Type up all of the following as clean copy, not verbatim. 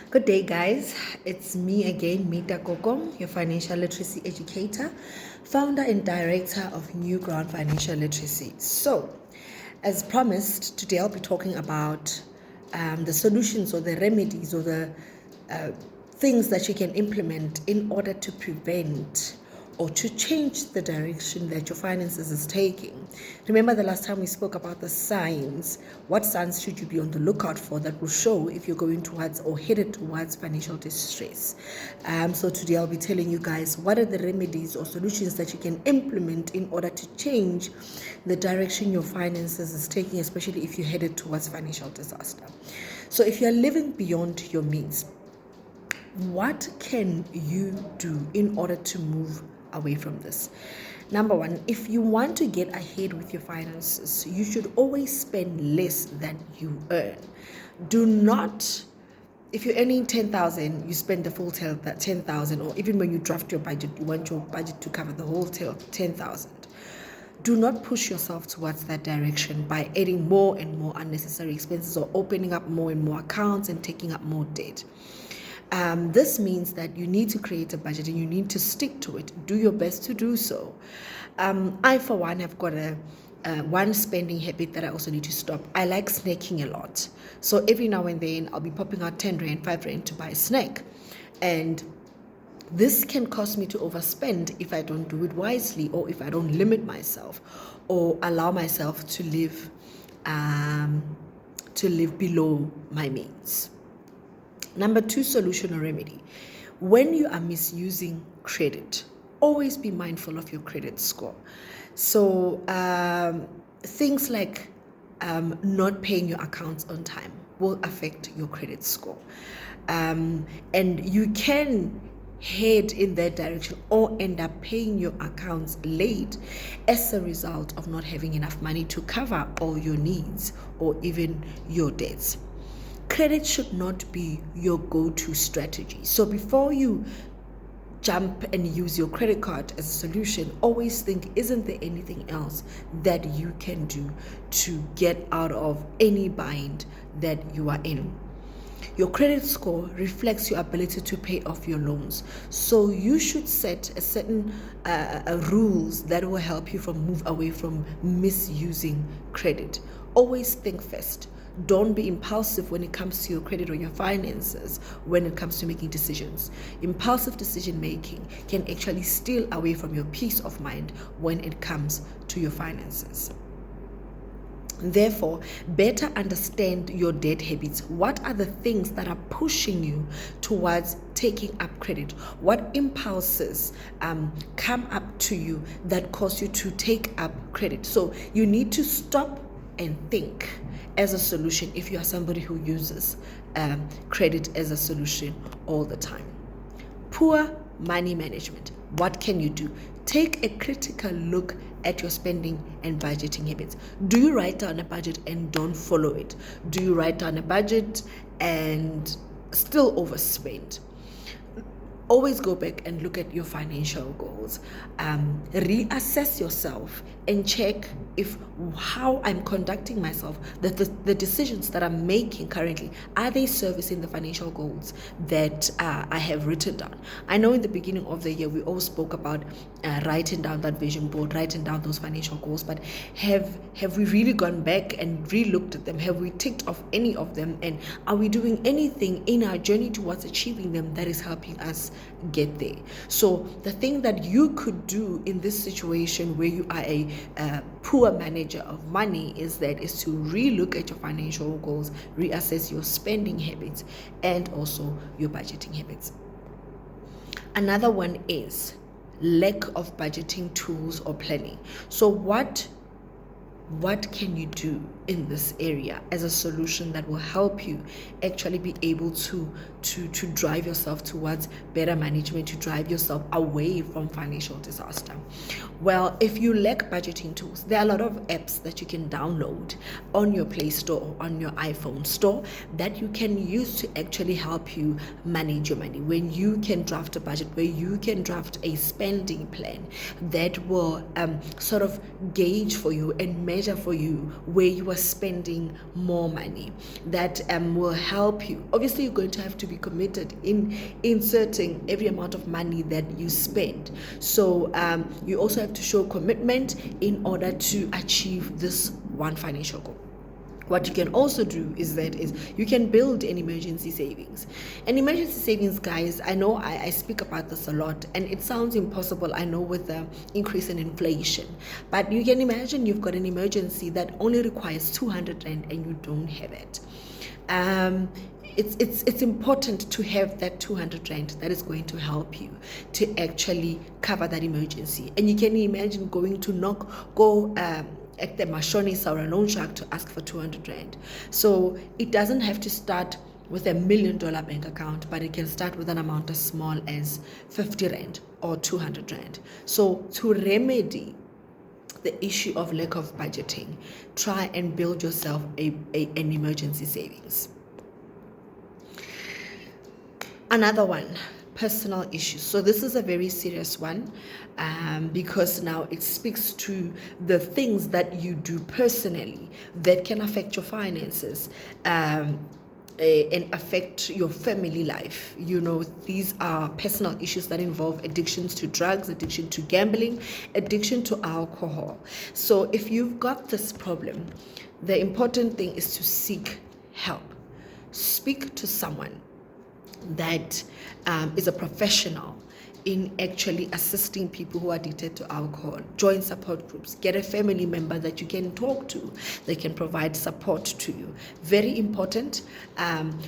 Good day, guys. It's me again, Mita Koko, your financial literacy educator, founder and director of New Ground Financial Literacy. So, as promised, today I'll be talking about the solutions or the remedies or the uh, things that you can implement in order to prevent or to change the direction that your finances is taking. Remember the last time we spoke about the signs. What signs should you be on the lookout for that will show if you're going towards or headed towards financial distress? So today I'll be telling you guys what are the remedies or solutions that you can implement in order to change the direction your finances is taking, especially if you're headed towards financial disaster. So if you're living beyond your means, what can you do in order to move away from this? Number one, if you want to get ahead with your finances, you should always spend less than you earn. Do not, if you're earning 10,000, you spend the full 10,000, or even when you draft your budget, you want your budget to cover the whole 10,000. Do not push yourself towards that direction by adding more and more unnecessary expenses or opening up more and more accounts and taking up more debt. This means that you need to create a budget and you need to stick to it. Do your best to do so. I, for one, have got one spending habit that I also need to stop. I like snacking a lot. So every now and then I'll be popping out 10 Rand, 5 Rand to buy a snack. And this can cause me to overspend if I don't do it wisely, or if I don't limit myself or allow myself to live below my means. Number two, solution or remedy. When you are misusing credit, always be mindful of your credit score. So things like not paying your accounts on time will affect your credit score. And you can head in that direction or end up paying your accounts late as a result of not having enough money to cover all your needs or even your debts. Credit should not be your go-to strategy. So before you jump and use your credit card as a solution, always think, isn't there anything else that you can do to get out of any bind that you are in? Your credit score reflects your ability to pay off your loans. So you should set a certain rules that will help you move away from misusing credit. Always think first. Don't be impulsive when it comes to your credit or your finances when it comes to making decisions. Impulsive decision making can actually steal away from your peace of mind when it comes to your finances. Therefore, better understand your debt habits. What are the things that are pushing you towards taking up credit? What impulses come up to you that cause you to take up credit? So you need to stop and think as a solution if you are somebody who uses credit as a solution all the time. Poor money management. What can you do? Take a critical look at your spending and budgeting habits. Do you write down a budget and don't follow it? Do you write down a budget and still overspend? Always go back and look at your financial goals. Reassess yourself and check if how I'm conducting myself, the decisions that I'm making currently, are they servicing the financial goals that I have written down? I know in the beginning of the year we all spoke about writing down that vision board, writing down those financial goals, but have we really gone back and re-looked at them? Have we ticked off any of them? And are we doing anything in our journey towards achieving them that is helping us get there? So the thing that you could do in this situation where you are a poor manager of money is to re-look at your financial goals, reassess your spending habits, and also your budgeting habits. Another one is lack of budgeting tools or planning. So what can you do in this area as a solution that will help you actually be able to drive yourself towards better management, to drive yourself away from financial disaster? Well, if you lack budgeting tools, there are a lot of apps that you can download on your Play Store or on your iPhone store that you can use to actually help you manage your money. When you can draft a budget, where you can draft a spending plan that will sort of gauge for you and measure for you where you are are spending more money. That will help you. Obviously, you're going to have to be committed in inserting every amount of money that you spend. So you also have to show commitment in order to achieve this one financial goal. What you can also do is you can build an emergency savings. An emergency savings, guys, I know I speak about this a lot, and it sounds impossible, I know, with the increase in inflation. But you can imagine you've got an emergency that only requires 200 rand and you don't have it. It's important to have that 200 rand that is going to help you to actually cover that emergency. And you can imagine going to at the Mashonisa or a loan shark to ask for 200 rand. So it doesn't have to start with $1 million bank account, but it can start with an amount as small as 50 rand or 200 rand. So to remedy the issue of lack of budgeting, try and build yourself an emergency savings. Another one, personal issues. So this is a very serious one, because now it speaks to the things that you do personally that can affect your finances and affect your family life. You know, these are personal issues that involve addictions to drugs, addiction to gambling, addiction to alcohol. So if you've got this problem, the important thing is to seek help. Speak to someone that is a professional in actually assisting people who are addicted to alcohol. Join support groups. Get a family member that you can talk to. They can provide support to you. Very important.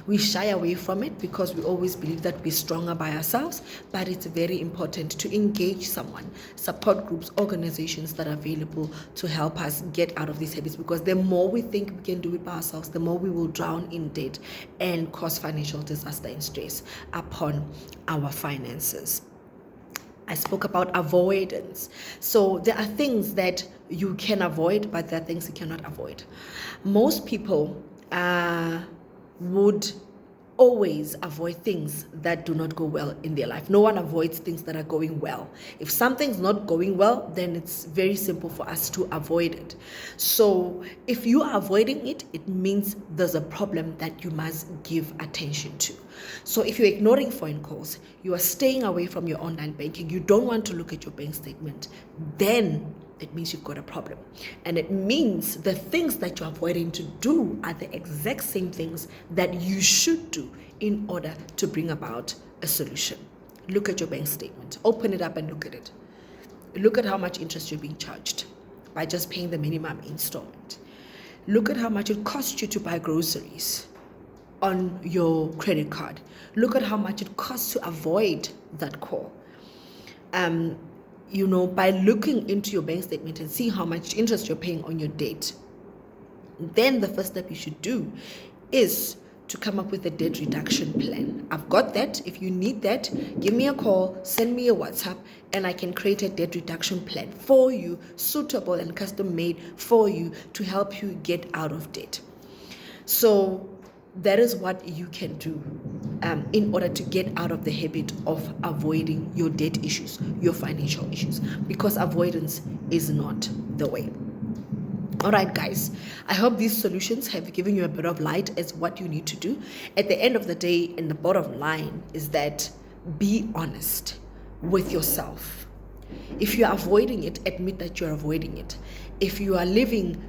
We shy away from it because we always believe that we're stronger by ourselves, but it's very important to engage someone. Support groups, organizations that are available to help us get out of these habits, because the more we think we can do it by ourselves, the more we will drown in debt and cause financial disaster and stress upon our finances. I spoke about avoidance. So there are things that you can avoid, but there are things you cannot avoid. Most people would always avoid things that do not go well in their life. No one avoids things that are going well. If something's not going well, then it's very simple for us to avoid it. So if you are avoiding it, it means there's a problem that you must give attention to. So if you're ignoring phone calls, you are staying away from your online banking, you don't want to look at your bank statement, then it means you've got a problem. And it means the things that you're avoiding to do are the exact same things that you should do in order to bring about a solution. Look at your bank statement. Open it up and look at it. Look at how much interest you're being charged by just paying the minimum installment. Look at how much it costs you to buy groceries on your credit card. Look at how much it costs to avoid that call. By looking into your bank statement and see how much interest you're paying on your debt, then the first step you should do is to come up with a debt reduction plan. I've got that. If you need that, give me a call, send me a WhatsApp, and I can create a debt reduction plan for you, suitable and custom made for you to help you get out of debt. So that is what you can do in order to get out of the habit of avoiding your debt issues, your financial issues, because avoidance is not the way. All right, guys, I hope these solutions have given you a bit of light as what you need to do. At the end of the day, and the bottom line is that be honest with yourself. If you are avoiding it, admit that you're avoiding it. If you are living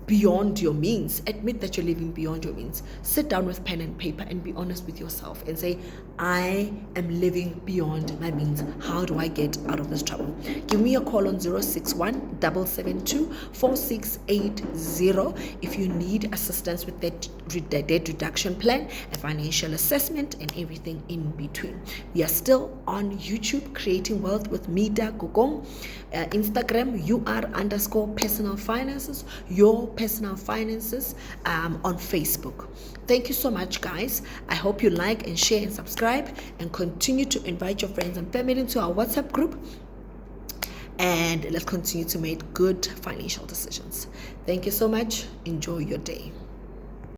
beyond your means, admit that you're living beyond your means. Sit down with pen and paper and be honest with yourself and say, I am living beyond my means. How do I get out of this trouble? Give me a call on 061-772-4680 if you need assistance with that debt reduction plan, a financial assessment, and everything in between. We are still on YouTube, Creating Wealth with Mida Gogong. Instagram, UR_personal finances, your personal finances, on Facebook. Thank you so much, guys. I hope you like and share and subscribe, and continue to invite your friends and family into our WhatsApp group, and let's continue to make good financial decisions. Thank you so much. Enjoy your day.